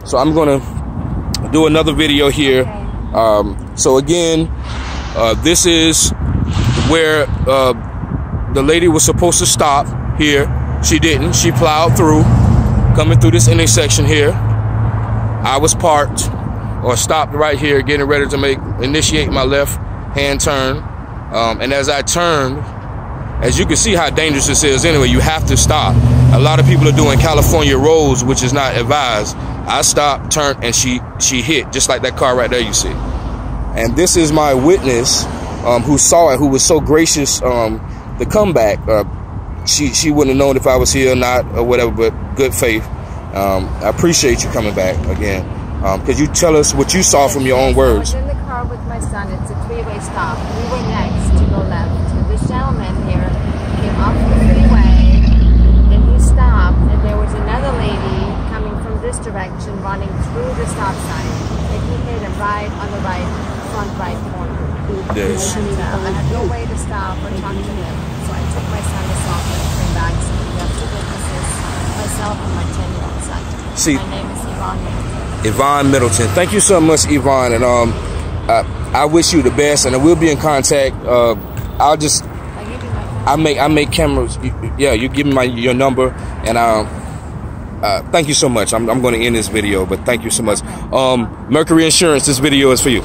So I'm gonna do another video here. So again, this is where the lady was supposed to stop here. She didn't. She plowed through, coming through this intersection here. I was parked or stopped right here, getting ready to initiate my left hand turn. And as I turned, as you can see how dangerous this is anyway, you have to stop. A lot of people are doing California roads, which is not advised. I stopped, turned, and she hit, just like that car right there you see. And this is my witness who saw it, who was so gracious to come back. She wouldn't have known if I was here or not or whatever, but good faith. I appreciate you coming back again. Could you tell us what you saw from your own words? I was in the car with my son. It's a three-way stop. We were next to go left. This gentleman here came off the freeway, and he stopped, and there was another lady coming from this direction running through the stop sign, and he hit him right on the front right corner. Yes. And I had no way to stop or talk to him, so I took my son assault and came back. So we have two witnesses, myself and my 10-year-old son. See, my name is Yvonne Middleton. Yvonne Middleton. Thank you so much, Yvonne, and I wish you the best, and we'll be in contact. I make cameras. Yeah, you give me your number, and thank you so much. I'm going to end this video, but thank you so much. Mercury Insurance, this video is for you.